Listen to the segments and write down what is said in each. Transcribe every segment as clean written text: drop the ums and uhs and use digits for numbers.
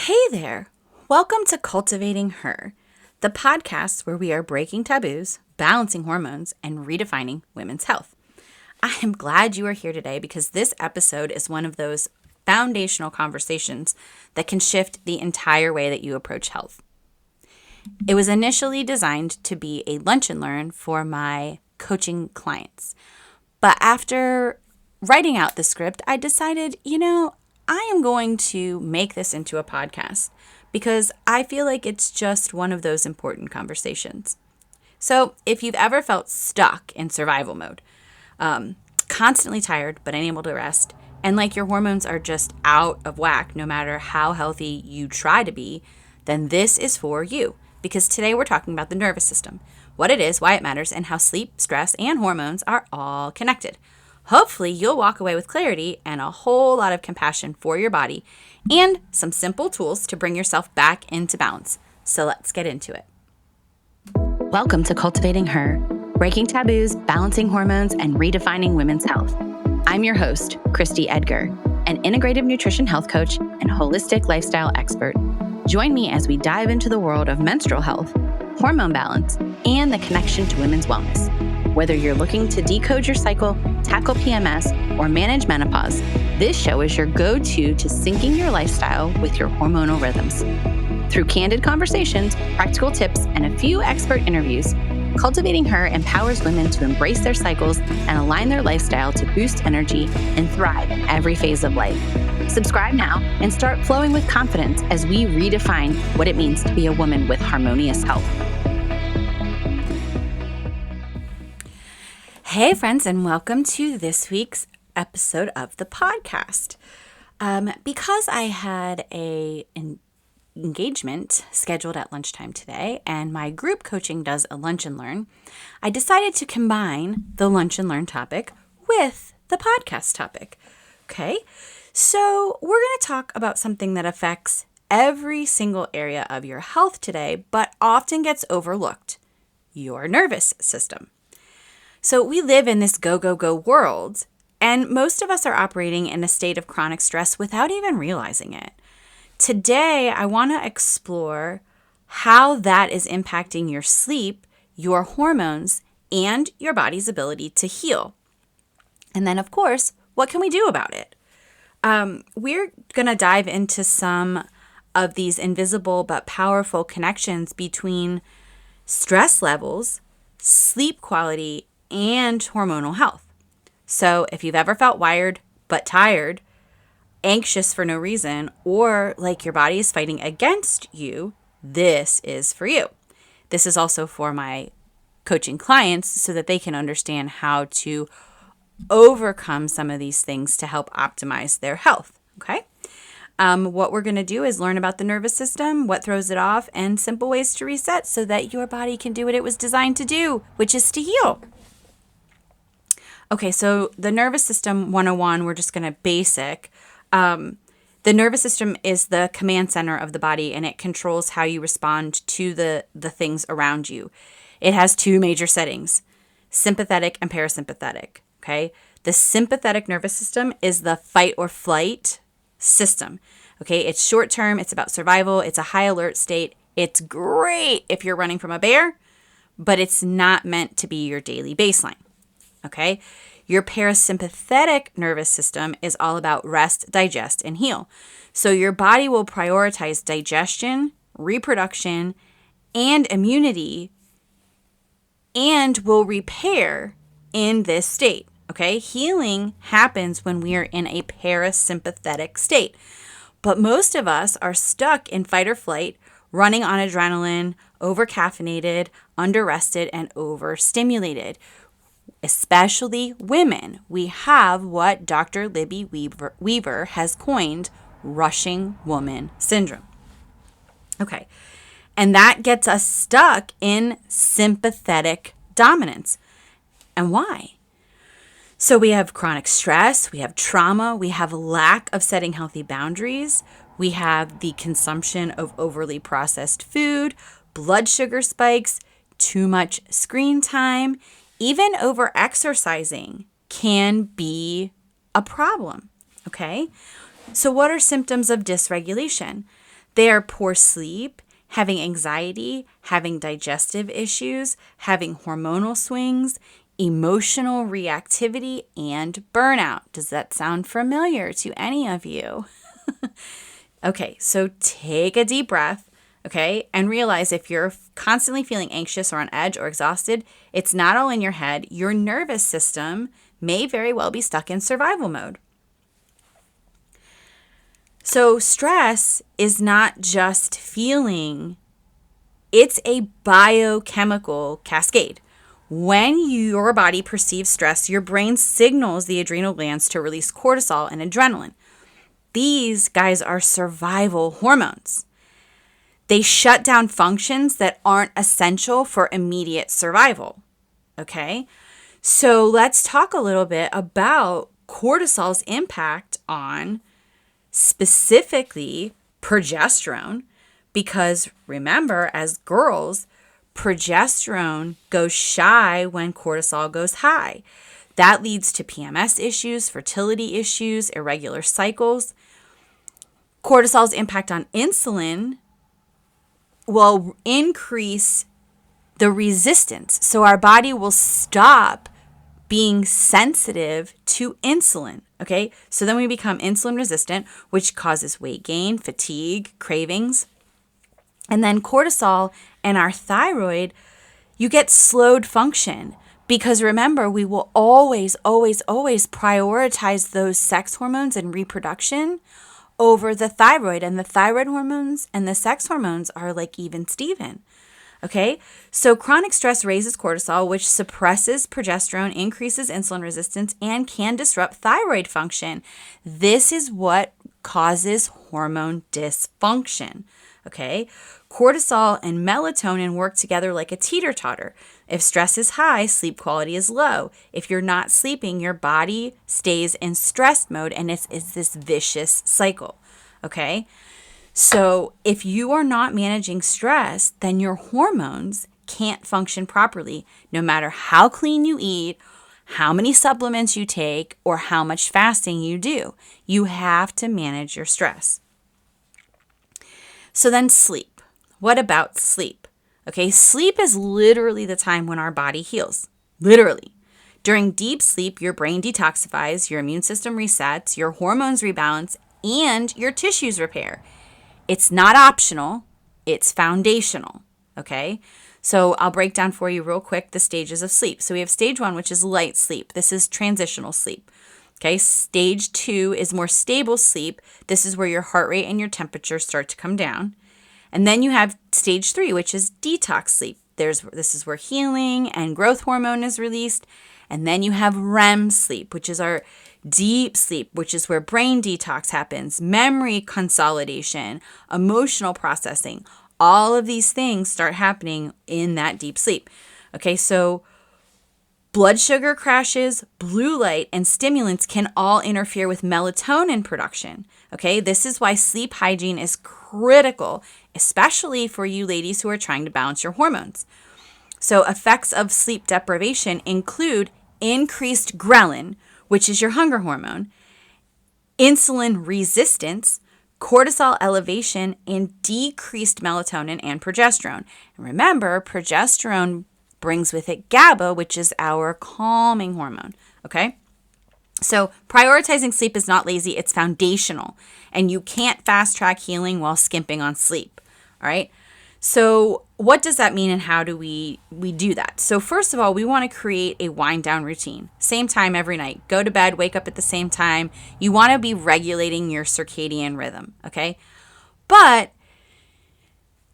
Hey there! Welcome to Cultivating Her, the podcast where we are breaking taboos, balancing hormones, and redefining women's health. I am glad you are here today because this episode is one of those foundational conversations that can shift the entire way that you approach health. It was initially designed to be a lunch and learn for my coaching clients. But after writing out the script, I decided, I am going to make this into a podcast because I feel like it's just one of those important conversations. So if you've ever felt stuck in survival mode, constantly tired but unable to rest, and like your hormones are just out of whack no matter how healthy you try to be, then this is for you. Because today we're talking about the nervous system, what it is, why it matters, and how sleep, stress, and hormones are all connected. Hopefully, you'll walk away with clarity and a whole lot of compassion for your body and some simple tools to bring yourself back into balance. So let's get into it. Welcome to Cultivating Her, breaking taboos, balancing hormones, and redefining women's health. I'm your host, Christy Edgar, an integrative nutrition health coach and holistic lifestyle expert. Join me as we dive into the world of menstrual health, hormone balance, and the connection to women's wellness. Whether you're looking to decode your cycle, tackle PMS, or manage menopause, this show is your go-to to syncing your lifestyle with your hormonal rhythms. Through candid conversations, practical tips, and a few expert interviews, Cultivating Her empowers women to embrace their cycles and align their lifestyle to boost energy and thrive in every phase of life. Subscribe now and start flowing with confidence as we redefine what it means to be a woman with harmonious health. Hey friends, and welcome to this week's episode of the podcast. Because I had an engagement scheduled at lunchtime today, and my group coaching does a lunch and learn, I decided to combine the lunch and learn topic with the podcast topic. Okay, so we're going to talk about something that affects every single area of your health today, but often gets overlooked: your nervous system. So we live in this go, go, go world, and most of us are operating in a state of chronic stress without even realizing it. Today, I want to explore how that is impacting your sleep, your hormones, and your body's ability to heal. And then, of course, what can we do about it? We're going to dive into some of these invisible but powerful connections between stress levels, sleep quality, and hormonal health. So if you've ever felt wired but tired, anxious for no reason, or like your body is fighting against you, this is for you. This is also for my coaching clients so that they can understand how to overcome some of these things to help optimize their health. Okay? What we're going to do is learn about the nervous system, what throws it off, and simple ways to reset so that your body can do what it was designed to do, which is to heal. Okay, so the nervous system 101, we're just going to basic. The nervous system is the command center of the body, and it controls how you respond to the things around you. It has two major settings: sympathetic and parasympathetic. Okay, the sympathetic nervous system is the fight or flight system. Okay, it's short term, it's about survival, it's a high alert state. It's great if you're running from a bear, but it's not meant to be your daily baseline. Okay, your parasympathetic nervous system is all about rest, digest, and heal. So your body will prioritize digestion, reproduction, and immunity, and will repair in this state. Okay, healing happens when we are in a parasympathetic state. But most of us are stuck in fight or flight, running on adrenaline, over-caffeinated, under-rested, and overstimulated. Especially women. We have what Dr. Libby Weaver has coined rushing woman syndrome. Okay, and that gets us stuck in sympathetic dominance. And why? So we have chronic stress, we have trauma, we have lack of setting healthy boundaries, we have the consumption of overly processed food, blood sugar spikes, too much screen time. Even over-exercising can be a problem, okay? So what are symptoms of dysregulation? They are poor sleep, having anxiety, having digestive issues, having hormonal swings, emotional reactivity, and burnout. Does that sound familiar to any of you? Okay, so take a deep breath, okay, and realize if you're constantly feeling anxious or on edge or exhausted, it's not all in your head. Your nervous system may very well be stuck in survival mode. So stress is not just feeling, it's a biochemical cascade. When your body perceives stress, your brain signals the adrenal glands to release cortisol and adrenaline. These guys are survival hormones. They shut down functions that aren't essential for immediate survival. Okay? So let's talk a little bit about cortisol's impact on specifically progesterone, because remember, as girls, progesterone goes shy when cortisol goes high. That leads to PMS issues, fertility issues, irregular cycles. Cortisol's impact on insulin will increase the resistance. So our body will stop being sensitive to insulin. Okay. So then we become insulin resistant, which causes weight gain, fatigue, cravings. And then cortisol and our thyroid, you get slowed function. Because remember, we will always, always, always prioritize those sex hormones and reproduction over the thyroid. And the thyroid hormones and the sex hormones are like even Steven. Okay, so chronic stress raises cortisol, which suppresses progesterone, increases insulin resistance, and can disrupt thyroid function. This is what causes hormone dysfunction. Okay, cortisol and melatonin work together like a teeter-totter. If stress is high, sleep quality is low. If you're not sleeping, your body stays in stress mode, and it's this vicious cycle. Okay, so if you are not managing stress, then your hormones can't function properly, no matter how clean you eat, how many supplements you take, or how much fasting you do. You have to manage your stress. So then sleep. What about sleep? Okay, sleep is literally the time when our body heals. Literally. During deep sleep, your brain detoxifies, your immune system resets, your hormones rebalance, and your tissues repair. It's not optional, it's foundational. Okay, so I'll break down for you real quick the stages of sleep. So we have stage 1, which is light sleep. This is transitional sleep. Okay, stage 2 is more stable sleep. This is where your heart rate and your temperature start to come down. And then you have stage 3, which is detox sleep. This is where healing and growth hormone is released. And then you have REM sleep, which is our deep sleep, which is where brain detox happens, memory consolidation, emotional processing. All of these things start happening in that deep sleep. Okay, so blood sugar crashes, blue light, and stimulants can all interfere with melatonin production. Okay, this is why sleep hygiene is critical, especially for you ladies who are trying to balance your hormones. So effects of sleep deprivation include increased ghrelin, which is your hunger hormone, insulin resistance, cortisol elevation, and decreased melatonin and progesterone. And remember, progesterone brings with it GABA, which is our calming hormone. Okay? So prioritizing sleep is not lazy, it's foundational. And you can't fast track healing while skimping on sleep. All right? So what does that mean and how do we do that? So first of all, we want to create a wind down routine. Same time every night. Go to bed, wake up at the same time. You want to be regulating your circadian rhythm, okay? But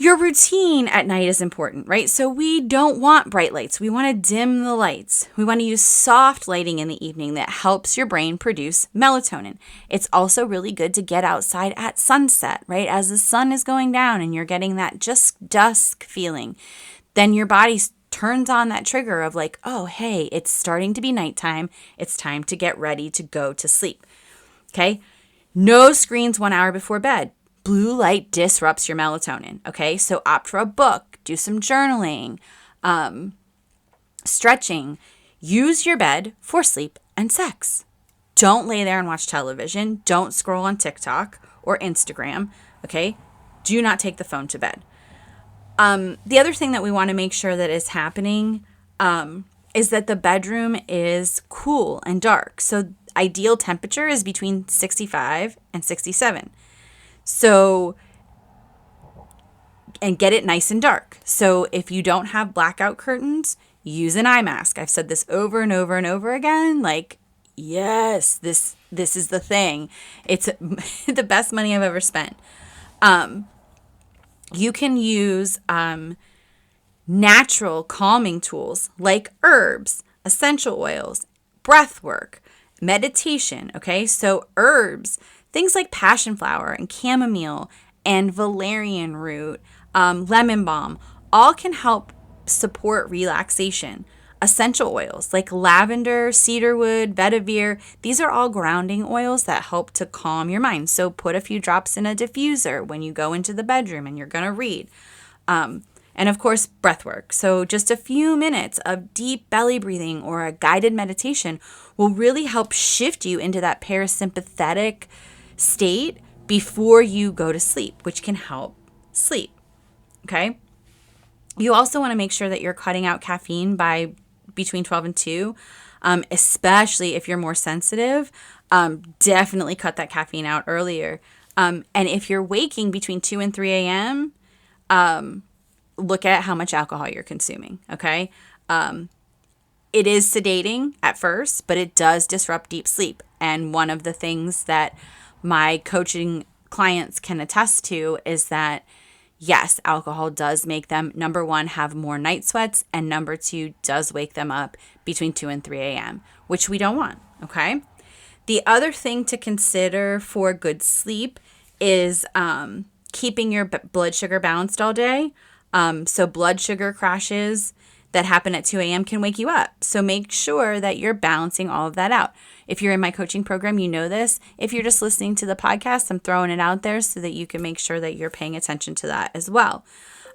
your routine at night is important, right? So we don't want bright lights. We want to dim the lights. We want to use soft lighting in the evening that helps your brain produce melatonin. It's also really good to get outside at sunset, right? As the sun is going down and you're getting that just dusk feeling, then your body turns on that trigger of like, oh, hey, it's starting to be nighttime. It's time to get ready to go to sleep, okay? No screens 1 hour before bed. Blue light disrupts your melatonin, okay? So opt for a book, do some journaling, stretching. Use your bed for sleep and sex. Don't lay there and watch television. Don't scroll on TikTok or Instagram, okay? do not take the phone to bed. The other thing that we want to make sure that is happening is that the bedroom is cool and dark. So ideal temperature is between 65 and 67. So, and get it nice and dark. So if you don't have blackout curtains, use an eye mask. I've said this over and over and over again. Like, yes, this is the thing. It's the best money I've ever spent. You can use natural calming tools like herbs, essential oils, breath work, meditation. Okay, so herbs, things like passion flower and chamomile and valerian root, lemon balm, all can help support relaxation. Essential oils like lavender, cedarwood, vetiver, these are all grounding oils that help to calm your mind. So put a few drops in a diffuser when you go into the bedroom and you're going to read. And of course, breath work. So just a few minutes of deep belly breathing or a guided meditation will really help shift you into that parasympathetic state before you go to sleep, which can help sleep. Okay. You also want to make sure that you're cutting out caffeine by between 12 and 2, especially if you're more sensitive. Definitely cut that caffeine out earlier. And if you're waking between 2 and 3 a.m., look at how much alcohol you're consuming, okay? It is sedating at first, but it does disrupt deep sleep. And one of the things that my coaching clients can attest to is that, yes, alcohol does make them, number one, have more night sweats, and number two, does wake them up between 2 and 3 a.m., which we don't want, okay? The other thing to consider for good sleep is keeping your blood sugar balanced all day. So blood sugar crashes that happen at 2 a.m. can wake you up. So make sure that you're balancing all of that out. If you're in my coaching program, you know this. If you're just listening to the podcast, I'm throwing it out there so that you can make sure that you're paying attention to that as well.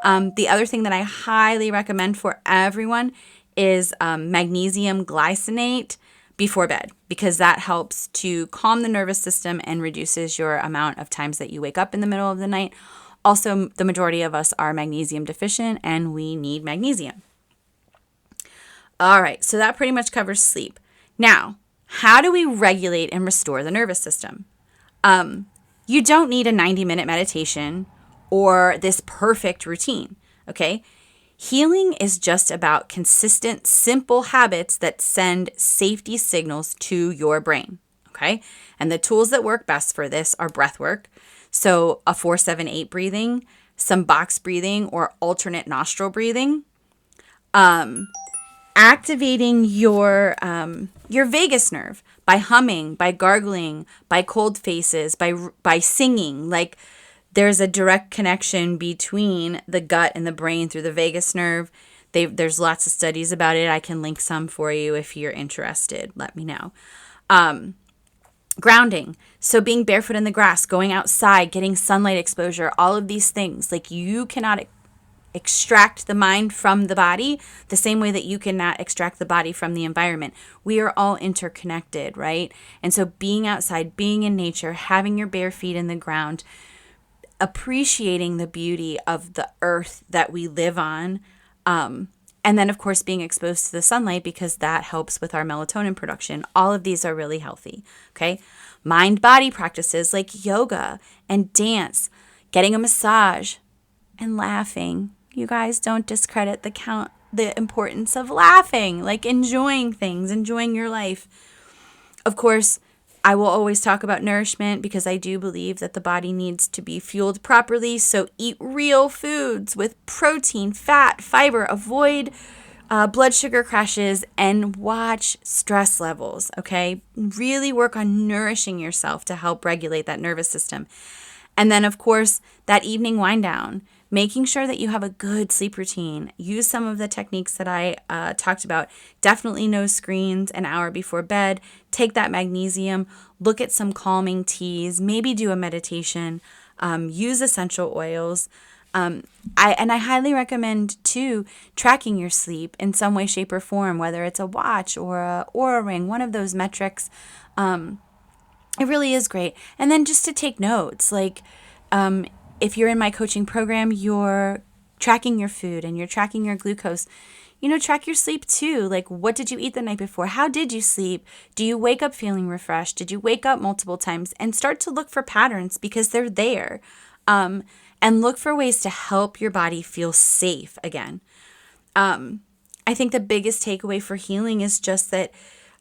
The other thing that I highly recommend for everyone is magnesium glycinate before bed, because that helps to calm the nervous system and reduces your amount of times that you wake up in the middle of the night. Also, the majority of us are magnesium deficient and we need magnesium. All right, so that pretty much covers sleep. Now, how do we regulate and restore the nervous system? You don't need a 90-minute meditation or this perfect routine, okay? Healing is just about consistent, simple habits that send safety signals to your brain, okay? And the tools that work best for this are breath work. So a 4-7-8 breathing, some box breathing or alternate nostril breathing. Activating your vagus nerve by humming, by gargling, by cold faces, by singing. Like, there's a direct connection between the gut and the brain through the vagus nerve. There's lots of studies about it. I can link some for you if you're interested. Let me know. Grounding. So being barefoot in the grass, going outside, getting sunlight exposure, all of these things. Like, you cannot extract the mind from the body the same way that you cannot extract the body from the environment. We are all interconnected, right? And so being outside, being in nature, having your bare feet in the ground, appreciating the beauty of the earth that we live on, and then, of course, being exposed to the sunlight, because that helps with our melatonin production. All of these are really healthy, okay? Mind-body practices like yoga and dance, getting a massage, and laughing. You guys, don't discredit the importance of laughing, like enjoying things, enjoying your life. Of course, I will always talk about nourishment because I do believe that the body needs to be fueled properly. So eat real foods with protein, fat, fiber, avoid blood sugar crashes, and watch stress levels, okay? Really work on nourishing yourself to help regulate that nervous system. And then, of course, that evening wind down, making sure that you have a good sleep routine. Use some of the techniques that I talked about. Definitely no screens an hour before bed. Take that magnesium. Look at some calming teas. Maybe do a meditation. Use essential oils. I highly recommend, too, tracking your sleep in some way, shape, or form, whether it's a watch or a Oura ring, one of those metrics. It really is great. And then just to take notes, like if you're in my coaching program, you're tracking your food and you're tracking your glucose. Track your sleep too. Like, what did you eat the night before? How did you sleep? Do you wake up feeling refreshed? Did you wake up multiple times? And start to look for patterns because they're there. And look for ways to help your body feel safe again. I think the biggest takeaway for healing is just that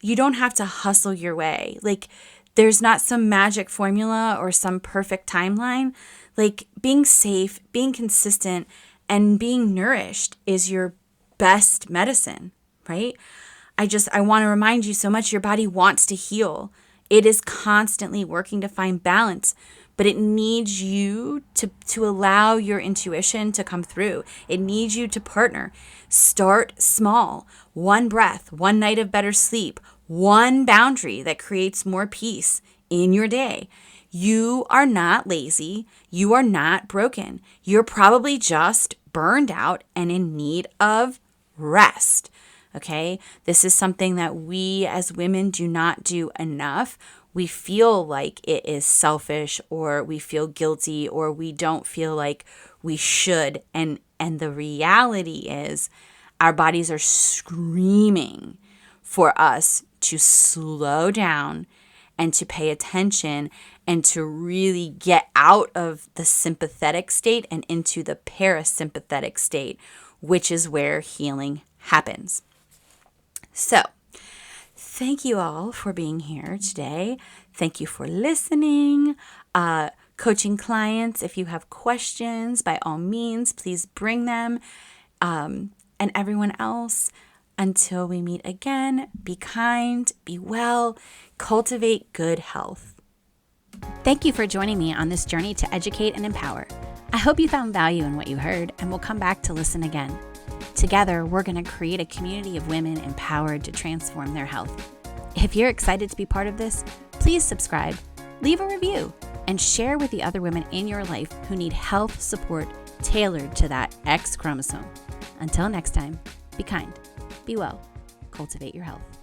you don't have to hustle your way. Like, there's not some magic formula or some perfect timeline. Like, being safe, being consistent, and being nourished is your best medicine, right? I want to remind you so much, your body wants to heal. It is constantly working to find balance, but it needs you to allow your intuition to come through. It needs you to partner. Start small. One breath, one night of better sleep, one boundary that creates more peace in your day. You are not lazy. You are not broken. You're probably just burned out and in need of rest. Okay? This is something that we as women do not do enough. We feel like it is selfish, or we feel guilty, or we don't feel like we should. And the reality is our bodies are screaming for us to slow down and to pay attention and to really get out of the sympathetic state and into the parasympathetic state, which is where healing happens. So, thank you all for being here today. Thank you for listening. Coaching clients, if you have questions, by all means, please bring them. And everyone else, until we meet again, be kind, be well, cultivate good health. Thank you for joining me on this journey to educate and empower. I hope you found value in what you heard and will come back to listen again. Together, we're going to create a community of women empowered to transform their health. If you're excited to be part of this, please subscribe, leave a review, and share with the other women in your life who need health support tailored to that X chromosome. Until next time, be kind, be well, cultivate your health.